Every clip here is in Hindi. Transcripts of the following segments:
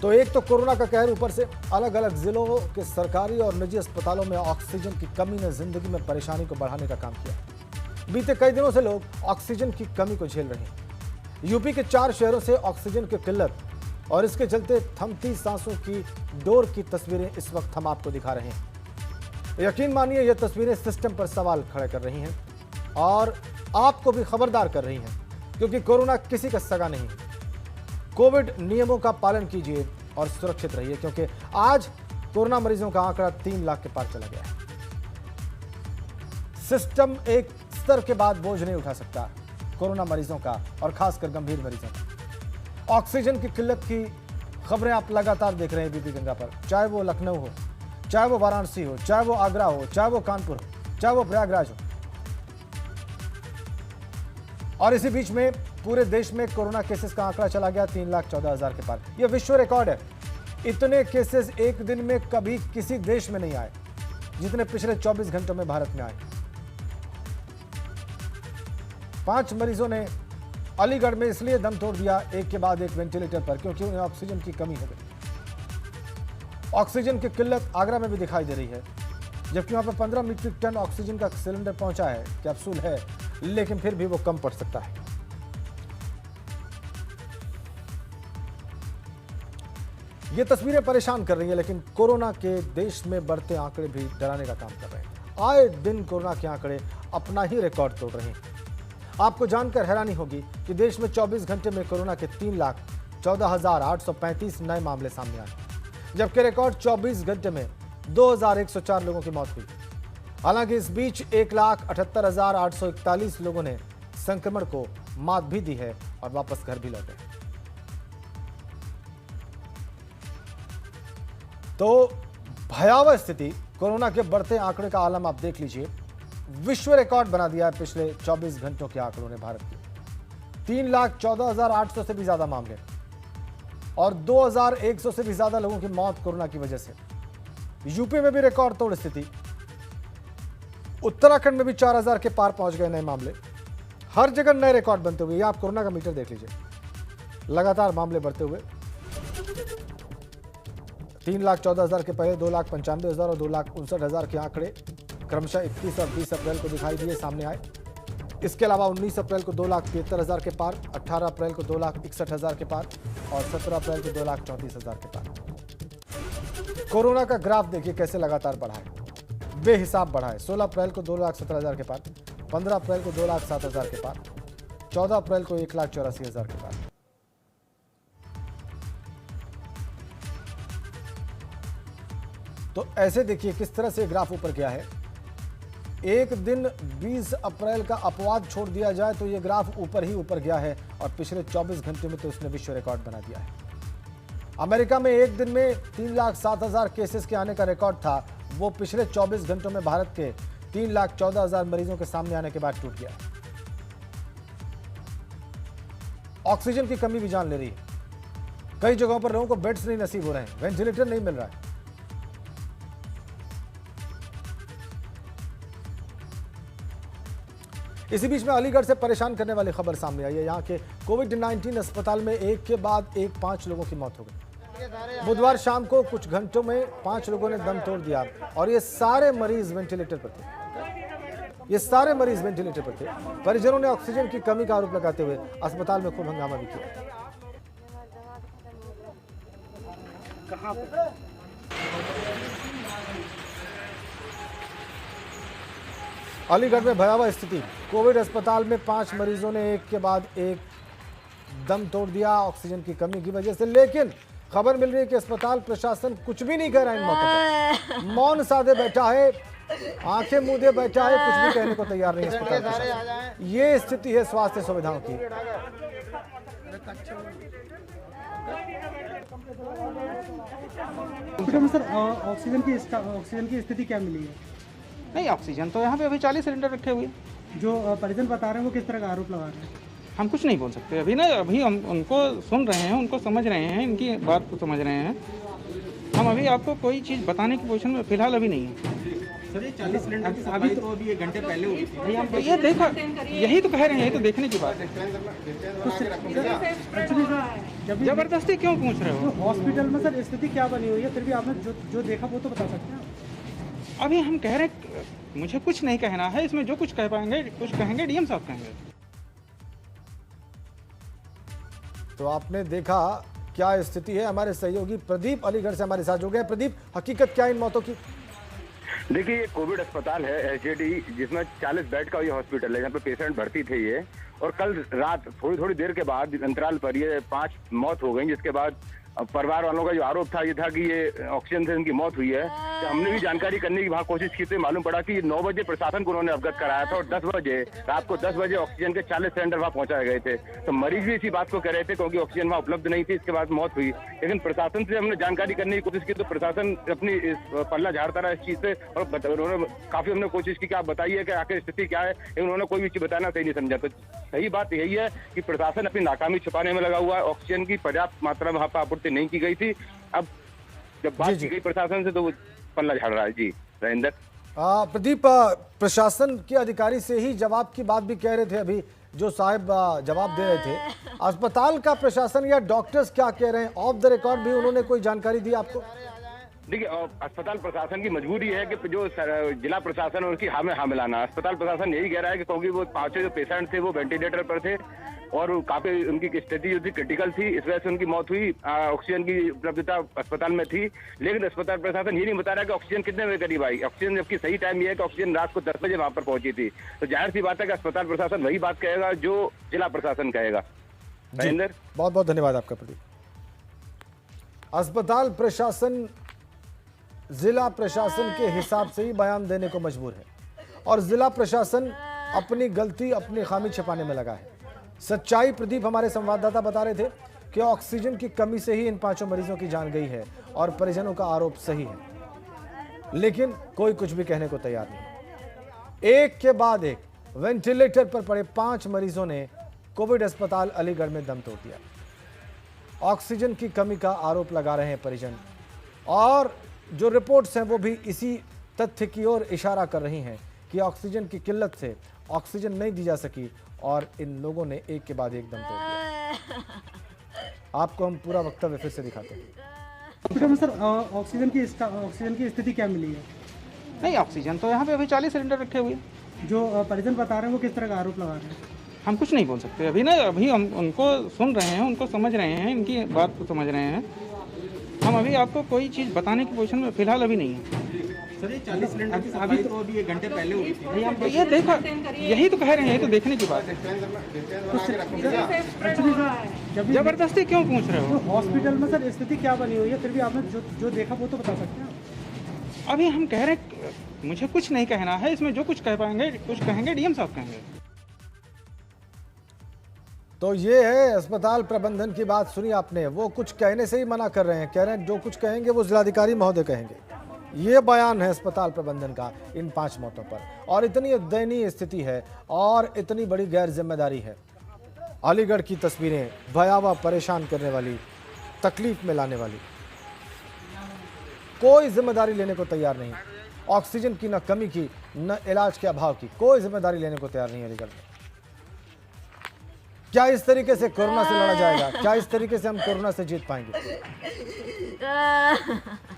तो एक तो कोरोना का कहर, ऊपर से अलग अलग जिलों के सरकारी और निजी अस्पतालों में ऑक्सीजन की कमी ने जिंदगी में परेशानी को बढ़ाने का काम किया। बीते कई दिनों से लोग ऑक्सीजन की कमी को झेल रहे हैं। यूपी के 4 शहरों से ऑक्सीजन की किल्लत और इसके चलते थमती सांसों की डोर की तस्वीरें इस वक्त हम आपको दिखा रहे हैं। यकीन मानिए ये तस्वीरें सिस्टम पर सवाल खड़े कर रही हैं और आपको भी खबरदार कर रही हैं, क्योंकि कोरोना किसी का सगा नहीं है। कोविड नियमों का पालन कीजिए और सुरक्षित रहिए, क्योंकि आज कोरोना मरीजों का आंकड़ा 3 लाख के पार चला गया है। सिस्टम एक स्तर के बाद बोझ नहीं उठा सकता कोरोना मरीजों का, और खासकर गंभीर मरीजों का। ऑक्सीजन की किल्लत की खबरें आप लगातार देख रहे हैं बीपी गंगा पर, चाहे वो लखनऊ हो, चाहे वो वाराणसी हो, चाहे वो आगरा हो, चाहे वो कानपुर हो, चाहे वो प्रयागराज हो। और इसी बीच में पूरे देश में कोरोना केसेस का आंकड़ा चला गया 3,14,000 के पार। यह विश्व रिकॉर्ड है। इतने केसेस एक दिन में कभी किसी देश में नहीं आए जितने पिछले 24 घंटों में भारत में आए। 5 मरीजों ने अलीगढ़ में इसलिए दम तोड़ दिया एक के बाद एक वेंटिलेटर पर, क्योंकि उन्हें ऑक्सीजन की कमी हो गई। ऑक्सीजन की किल्लत आगरा में भी दिखाई दे रही है, जबकि वहां पर 15 मीट्रिक टन ऑक्सीजन का सिलेंडर पहुंचा है, कैप्सूल है, लेकिन फिर भी वो कम पड़ सकता है। ये तस्वीरें परेशान कर रही है, लेकिन कोरोना के देश में बढ़ते आंकड़े भी डराने का काम कर रहे हैं। आए दिन कोरोना के आंकड़े अपना ही रिकॉर्ड तोड़ रहे हैं। आपको जानकर हैरानी होगी कि देश में 24 घंटे में कोरोना के 3,14,835 नए मामले सामने आए, जबकि रिकॉर्ड 24 घंटे में 2,104 लोगों की मौत हुई। हालांकि इस बीच 1,78,841 लोगों ने संक्रमण को मात भी दी है और वापस घर भी लौटे। तो भयावह स्थिति, कोरोना के बढ़ते आंकड़े का आलम आप देख लीजिए। विश्व रिकॉर्ड बना दिया है पिछले 24 घंटों के आंकड़ों ने भारत के। 3,14,800 से भी ज्यादा मामले और 2,100 से भी ज्यादा लोगों की मौत कोरोना की वजह से। यूपी में भी रिकॉर्ड तोड़ स्थिति। उत्तराखंड में भी 4,000 के पार पहुंच गए नए मामले। हर जगह नए रिकॉर्ड बनते हुए। ये आप कोरोना का मीटर देख लीजिए, लगातार मामले बढ़ते हुए। 3,14,000 के पहले 2,95,000 और 2,59,000 के आंकड़े क्रमशः 31 और 20 अप्रैल को दिखाई दिए, सामने आए। इसके अलावा 19 अप्रैल को 2,73,000 के पार, 18 अप्रैल को 2,61,000 के पार और 17 अप्रैल को 2,34,000 के पार। कोरोना का ग्राफ देखिए कैसे लगातार बढ़ा है, बेहिसाब बढ़ा है। 16 अप्रैल को 2,17,000 के पार, 15 अप्रैल को 2,07,000 के पार, 14 अप्रैल को 1,84,000 के पार। तो ऐसे देखिए किस तरह से ग्राफ ऊपर गया है। एक दिन 20 अप्रैल का अपवाद छोड़ दिया जाए तो ये ग्राफ ऊपर ही ऊपर गया है, और पिछले 24 घंटे में तो इसने विश्व रिकॉर्ड बना दिया है। अमेरिका में एक दिन में 3,07,000 केसेस के आने का रिकॉर्ड था, वो पिछले 24 घंटों में भारत के 3,14,000 मरीजों के सामने आने के बाद टूट गया। ऑक्सीजन की कमी भी जान ले रही है। कई जगहों पर लोगों को बेड्स नहीं नसीब हो रहे हैं, वेंटिलेटर नहीं मिल रहा है। इसी बीच में अलीगढ़ से परेशान करने वाली खबर सामने आई है। यहाँ के कोविड-19 अस्पताल में एक के बाद एक 5 लोगों की मौत हो गई। बुधवार शाम को कुछ घंटों में 5 लोगों ने दम तोड़ दिया, और ये सारे मरीज वेंटिलेटर पर थे। परिजनों ने ऑक्सीजन की कमी का आरोप लगाते हुए अस्पताल में खूब हंगामा भी किया। अलीगढ़ में भयावह स्थिति। कोविड अस्पताल में 5 मरीजों ने एक के बाद एक दम तोड़ दिया ऑक्सीजन की कमी की वजह से, लेकिन खबर मिल रही है कि अस्पताल प्रशासन कुछ भी नहीं कह रहा है इन मौकों पर। मौन साधे बैठा है, आंखें मूंदे बैठा है, कुछ भी कहने को तैयार नहीं है अस्पताल प्रशासन। ये स्थिति है स्वास्थ्य सुविधाओं की। सर ऑक्सीजन की स्थिति क्या मिली है? नहीं, ऑक्सीजन तो यहाँ पे अभी 40 सिलेंडर रखे हुए। जो परिजन बता रहे हैं वो किस तरह का आरोप लगा रहे हैं? हम कुछ नहीं बोल सकते अभी ना, अभी हम उनको सुन रहे हैं, उनको समझ रहे हैं, इनकी बात को समझ रहे हैं। हम अभी आपको कोई चीज़ बताने की पोजीशन में फिलहाल अभी नहीं है। सर ये 40 सिलेंडर की सप्लाई तो अभी 1 घंटे पहले हुई थी। भाई हम ये देखा, यही तो कह रहे हैं, यही तो देखने की बात है। एक्चुअली जब जबरदस्ती क्यों पूछ रहे हो? तो हॉस्पिटल में सर स्थिति क्या बनी हुई है, फिर भी आपने जो देखा वो तो बता सकते हैं। अभी हम कह रहे हैं, मुझे कुछ नहीं कहना है इसमें, जो कुछ कह पाएंगे, कुछ कहेंगे डीएम साहब कहेंगे। तो आपने देखा क्या स्थिति है। हमारे सहयोगी प्रदीप अलीगढ़ से हमारे साथ जुड़ गए। प्रदीप, हकीकत क्या है इन मौतों की? देखिए, ये कोविड अस्पताल है एचजेडी, जिसमें 40 बेड का ये हॉस्पिटल है। यहाँ पे पेशेंट भर्ती थे ये, और कल रात थोड़ी देर के बाद अंतराल पर ये 5 मौत हो गई, जिसके बाद परिवार वालों का जो आरोप था ये था कि ये ऑक्सीजन से इनकी मौत हुई है। तो हमने भी जानकारी करने की वहाँ कोशिश की तो मालूम पड़ा कि 9 बजे प्रशासन को उन्होंने अवगत कराया था, और 10 बजे रात को 10 बजे ऑक्सीजन के 40 सिलेंडर वहाँ पहुंचाए गए थे। तो मरीज भी इसी बात को कह रहे थे, क्योंकि ऑक्सीजन वहाँ उपलब्ध नहीं थी, इसके बाद मौत हुई। लेकिन प्रशासन से हमने जानकारी करने की कोशिश की तो प्रशासन अपनी पल्ला झाड़ता रहा इस चीज से, और उन्होंने काफी हमने कोशिश की कि आप बताइए कि आखिर स्थिति क्या है, लेकिन उन्होंने कोई भी चीज बताना सही नहीं समझा। तो सही बात यही है कि प्रशासन अपनी नाकामी छुपाने में लगा हुआ है। ऑक्सीजन की पर्याप्त मात्रा में वहाँ पर आपूर्ति नहीं की गई थी। अब जब बात की गई प्रशासन से तो वो पल्ला झाड़ रहा है। जी राजेंद्र। प्रदीप, प्रशासन के अधिकारी से ही जवाब की बात भी कह रहे थे अभी, जो साहब जवाब दे रहे थे। अस्पताल का प्रशासन या डॉक्टर्स क्या कह रहे हैं? ऑफ द रिकॉर्ड भी उन्होंने कोई जानकारी दी आपको? देखिए, अस्पताल प्रशासन की मजबूरी है कि जो जिला प्रशासन और उसकी हाँ मिलाना। अस्पताल प्रशासन यही कह रहा है कि क्योंकि वो 5 जो पेशेंट थे वो वेंटिलेटर पर थे, और काफी उनकी स्थिति जो थी क्रिटिकल थी, इस वजह से उनकी मौत हुई। ऑक्सीजन की उपलब्धता अस्पताल में थी, लेकिन अस्पताल प्रशासन ये नहीं बता रहा कि ऑक्सीजन कितने बजे करीब आई। ऑक्सीजन जबकि सही टाइम ये है कि ऑक्सीजन रात को 10 बजे वहां पर पहुंची थी। तो जाहिर सी बात है कि अस्पताल प्रशासन वही बात कहेगा जो जिला प्रशासन कहेगा। राजेंद्र, बहुत बहुत धन्यवाद आपका प्रदीप। अस्पताल प्रशासन जिला प्रशासन के हिसाब से ही बयान देने को मजबूर है, और जिला प्रशासन अपनी गलती, अपनी खामी छिपाने में लगा है। सच्चाई प्रदीप हमारे संवाददाता बता रहे थे कि ऑक्सीजन की कमी से ही इन 5 मरीजों की जान गई है, और परिजनों का आरोप सही है, लेकिन कोई कुछ भी कहने को तैयार नहीं। एक के बाद एक वेंटिलेटर पर पड़े 5 मरीजों ने कोविड अस्पताल अलीगढ़ में दम तोड़ दिया। ऑक्सीजन की कमी का आरोप लगा रहे हैं परिजन, और जो रिपोर्ट्स हैं वो भी इसी तथ्य की ओर इशारा कर रही हैं कि ऑक्सीजन की किल्लत से ऑक्सीजन नहीं दी जा सकी, और इन लोगों ने एक के बाद एक दम तोड़ दिया। आपको हम पूरा वक्तव्य फिर से दिखाते हैं। में सर ऑक्सीजन की स्थिति क्या मिली है? नहीं, ऑक्सीजन तो यहाँ पे अभी 40 सिलेंडर रखे हुए हैं। जो परिजन बता रहे हैं वो किस तरह का आरोप लगा रहे हैं? हम कुछ नहीं बोल सकते अभी ना, अभी हम उनको सुन रहे हैं, उनको समझ रहे हैं, इनकी बात को समझ रहे हैं। हम अभी आपको कोई चीज़ बताने की पोजीशन में फिलहाल अभी नहीं है। सर ये 40 सिलेंडर की सप्लाई तो अभी 1 घंटे पहले हुई थी। भाई हम ये देखा, यही तो कह रहे हैं, यही तो देखने की बात है। एक्चुअली जब जबरदस्ती क्यों पूछ रहे हो? तो हॉस्पिटल में सर स्थिति क्या बनी हुई है, फिर भी आपने जो देखा वो तो बता सकते हैं। अभी हम कह रहे हैं, मुझे कुछ नहीं कहना है इसमें, जो कुछ कह पाएंगे, कुछ कहेंगे डीएम साहब कहेंगे। तो ये है अस्पताल प्रबंधन की बात, सुनी आपने। वो कुछ कहने से ही मना कर रहे हैं, कह रहे हैं जो कुछ कहेंगे वो जिलाधिकारी महोदय कहेंगे। ये बयान है अस्पताल प्रबंधन का इन 5 मौतों पर, और इतनी दयनीय स्थिति है और इतनी बड़ी गैर जिम्मेदारी है। अलीगढ़ की तस्वीरें भयावह, परेशान करने वाली, तकलीफ में लाने वाली। कोई जिम्मेदारी लेने को तैयार नहीं। ऑक्सीजन की न कमी की, न इलाज के अभाव की कोई जिम्मेदारी लेने को तैयार नहीं अलीगढ़ में। क्या इस तरीके से कोरोना से लड़ा जाएगा? क्या इस तरीके से हम कोरोना से जीत पाएंगे?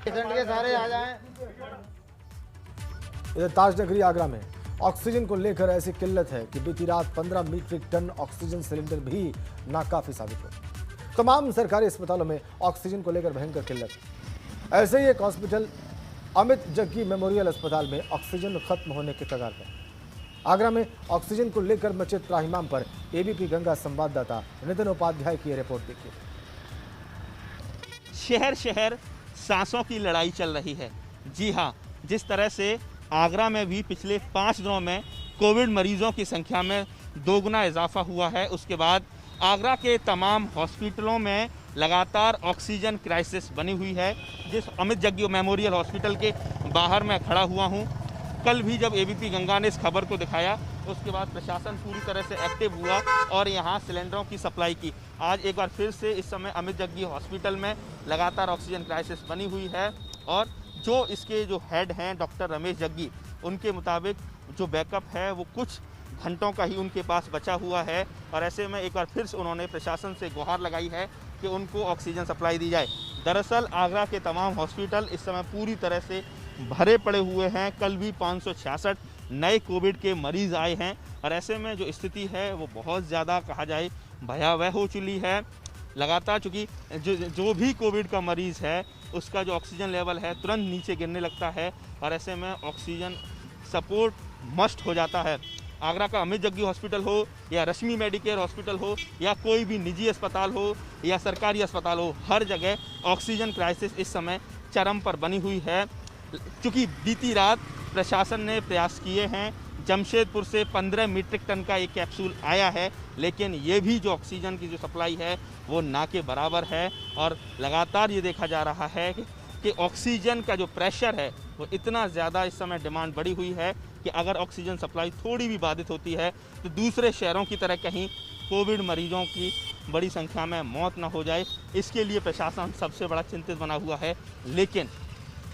के सारे आ जाएं। इधर ताजनगरी आगरा में ऑक्सीजन को लेकर ऐसी किल्लत है कि बीती रात 15 मीट्रिक टन ऑक्सीजन सिलेंडर भी नाकाफी साबित हुए। तमाम सरकारी अस्पतालों में ऑक्सीजन को लेकर भयंकर किल्लत। ऐसे ही एक हॉस्पिटल अमित जग्गी मेमोरियल अस्पताल में ऑक्सीजन खत्म होने के कगार पर। आगरा में ऑक्सीजन को लेकर मचे त्राहिमाम पर एबीपी गंगा संवाददाता नितिन उपाध्याय की रिपोर्ट देखिए। शहर शहर सांसों की लड़ाई चल रही है। जी हाँ, जिस तरह से आगरा में भी पिछले 5 दिनों में कोविड मरीजों की संख्या में 2 गुना इजाफा हुआ है, उसके बाद आगरा के तमाम हॉस्पिटलों में लगातार ऑक्सीजन क्राइसिस बनी हुई है। जिस अमित जग्गी मेमोरियल हॉस्पिटल के बाहर मैं खड़ा हुआ हूँ, कल भी जब एबीपी गंगा ने इस खबर को दिखाया उसके बाद प्रशासन पूरी तरह से एक्टिव हुआ और यहाँ सिलेंडरों की सप्लाई की। आज एक बार फिर से इस समय अमित जग्गी हॉस्पिटल में लगातार ऑक्सीजन क्राइसिस बनी हुई है, और जो इसके जो हेड हैं डॉक्टर रमेश जग्गी, उनके मुताबिक जो बैकअप है वो कुछ घंटों का ही उनके पास बचा हुआ है और ऐसे में एक बार फिर से उन्होंने प्रशासन से गुहार लगाई है कि उनको ऑक्सीजन सप्लाई दी जाए। दरअसल आगरा के तमाम हॉस्पिटल इस समय पूरी तरह से भरे पड़े हुए हैं। कल भी 566 नए कोविड के मरीज़ आए हैं और ऐसे में जो स्थिति है वो बहुत ज़्यादा कहा जाए भयावह हो चुकी है। लगातार चूँकि जो भी कोविड का मरीज़ है उसका जो ऑक्सीजन लेवल है तुरंत नीचे गिरने लगता है और ऐसे में ऑक्सीजन सपोर्ट मस्ट हो जाता है। आगरा का अमित जग्गी हॉस्पिटल हो या रश्मि मेडिकेयर हॉस्पिटल हो या कोई भी निजी अस्पताल हो या सरकारी अस्पताल हो, हर जगह ऑक्सीजन क्राइसिस इस समय चरम पर बनी हुई है। क्योंकि बीती रात प्रशासन ने प्रयास किए हैं, जमशेदपुर से 15 मीट्रिक टन का एक कैप्सूल आया है, लेकिन ये भी जो ऑक्सीजन की जो सप्लाई है वो ना के बराबर है और लगातार ये देखा जा रहा है कि ऑक्सीजन का जो प्रेशर है वो इतना ज़्यादा इस समय डिमांड बढ़ी हुई है कि अगर ऑक्सीजन सप्लाई थोड़ी भी बाधित होती है तो दूसरे शहरों की तरह कहीं कोविड मरीजों की बड़ी संख्या में मौत ना हो जाए, इसके लिए प्रशासन सबसे बड़ा चिंतित बना हुआ है। लेकिन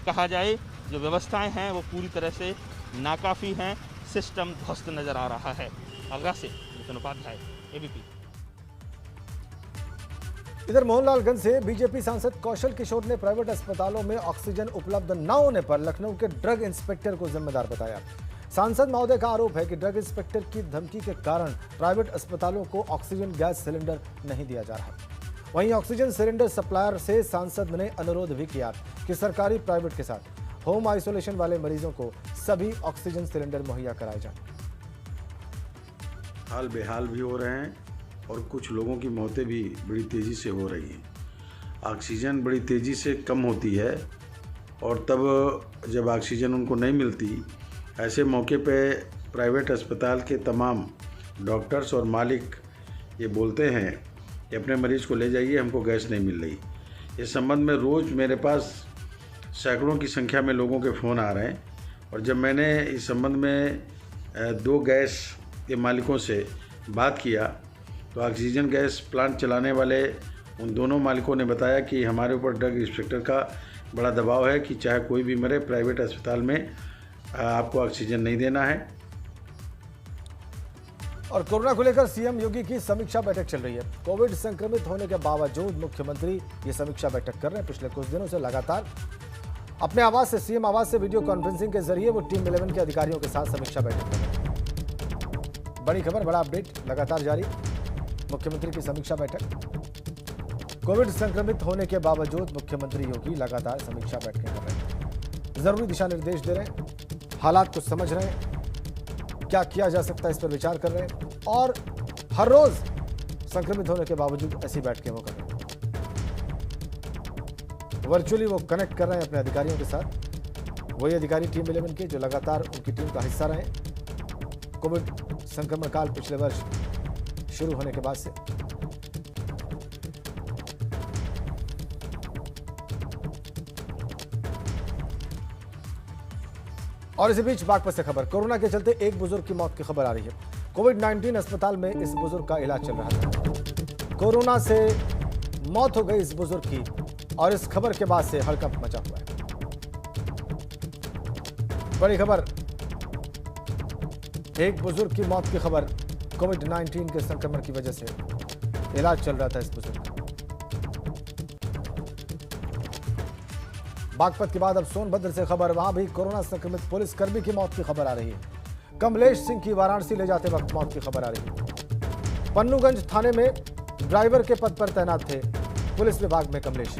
कहा जाए जो व्यवस्थाएं हैं वो पूरी तरह से नाकाफ़ी हैं, सिस्टम ध्वस्त नज़र आ रहा है। आगरा से नितिन उपाध्याय, एबीपी। इधर मोहनलालगंज से बीजेपी सांसद कौशल किशोर ने प्राइवेट अस्पतालों में ऑक्सीजन उपलब्ध न होने पर लखनऊ के ड्रग इंस्पेक्टर को जिम्मेदार बताया। सांसद महोदय का आरोप है कि ड्रग इंस्पेक्टर की धमकी के कारण प्राइवेट अस्पतालों को ऑक्सीजन गैस सिलेंडर नहीं दिया जा रहा। वहीं ऑक्सीजन सिलेंडर सप्लायर से सांसद ने अनुरोध भी किया कि सरकारी प्राइवेट के साथ होम आइसोलेशन वाले मरीजों को सभी ऑक्सीजन सिलेंडर मुहैया कराए जाएं। हाल बेहाल भी हो रहे हैं और कुछ लोगों की मौतें भी बड़ी तेज़ी से हो रही हैं। ऑक्सीजन बड़ी तेज़ी से कम होती है और तब जब ऑक्सीजन उनको नहीं मिलती, ऐसे मौके पे प्राइवेट अस्पताल के तमाम डॉक्टर्स और मालिक ये बोलते हैं कि अपने मरीज़ को ले जाइए, हमको गैस नहीं मिल रही। इस संबंध में रोज़ मेरे पास सैकड़ों की संख्या में लोगों के फ़ोन आ रहे हैं और जब मैंने इस संबंध में 2 गैस के मालिकों से बात किया तो ऑक्सीजन गैस प्लांट चलाने वाले उन दोनों मालिकों ने बताया कि हमारे ऊपर ड्रग इंस्पेक्टर का बड़ा दबाव है कि चाहे कोई भी मरे, प्राइवेट अस्पताल में आपको ऑक्सीजन नहीं देना है। और कोरोना को लेकर सीएम योगी की समीक्षा बैठक चल रही है। कोविड संक्रमित होने के बावजूद मुख्यमंत्री ये समीक्षा बैठक कर रहे हैं। पिछले कुछ दिनों से लगातार अपने आवास से, सीएम आवास से वीडियो कॉन्फ्रेंसिंग के जरिए वो टीम 11 के अधिकारियों के साथ समीक्षा बैठक कर रहे हैं। बड़ी खबर, बड़ा अपडेट लगातार जारी। मुख्यमंत्री की समीक्षा बैठक। कोविड संक्रमित होने के बावजूद मुख्यमंत्री योगी लगातार समीक्षा बैठकें कर रहे हैं, जरूरी दिशा निर्देश दे रहे हैं, हालात को समझ रहे हैं, क्या किया जा सकता है इस पर विचार कर रहे हैं और हर रोज संक्रमित होने के बावजूद ऐसी बैठकें वो कर रहे हैं। वर्चुअली वो कनेक्ट कर रहे हैं अपने अधिकारियों के साथ, वही अधिकारी टीम 11 के जो लगातार उनकी टीम का हिस्सा रहे कोविड संक्रमण काल पिछले वर्ष शुरू होने के बाद से। और इसी बीच बागपत से खबर, कोरोना के चलते एक बुजुर्ग की मौत की खबर आ रही है। कोविड-19 अस्पताल में इस बुजुर्ग का इलाज चल रहा था। कोरोना से मौत हो गई इस बुजुर्ग की और इस खबर के बाद से हड़कंप मचा हुआ है। बड़ी खबर, एक बुजुर्ग की मौत की खबर। कोविड-19 के संक्रमण की वजह से इलाज चल रहा था इस बुजुर्ग का। बागपत के बाद अब सोनभद्र से खबर, वहां भी कोरोना संक्रमित पुलिसकर्मी की मौत की खबर आ रही है। कमलेश सिंह की वाराणसी ले जाते वक्त मौत की खबर आ रही है। पन्नूगंज थाने में ड्राइवर के पद पर तैनात थे पुलिस विभाग में कमलेश।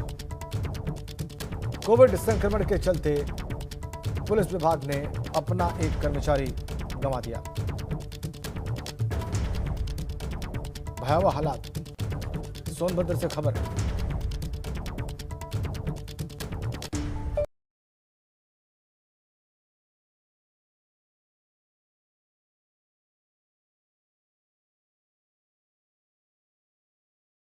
कोविड संक्रमण के चलते पुलिस विभाग ने अपना एक कर्मचारी गंवा दिया। भयावह हालात, सोनभद्र से खबर।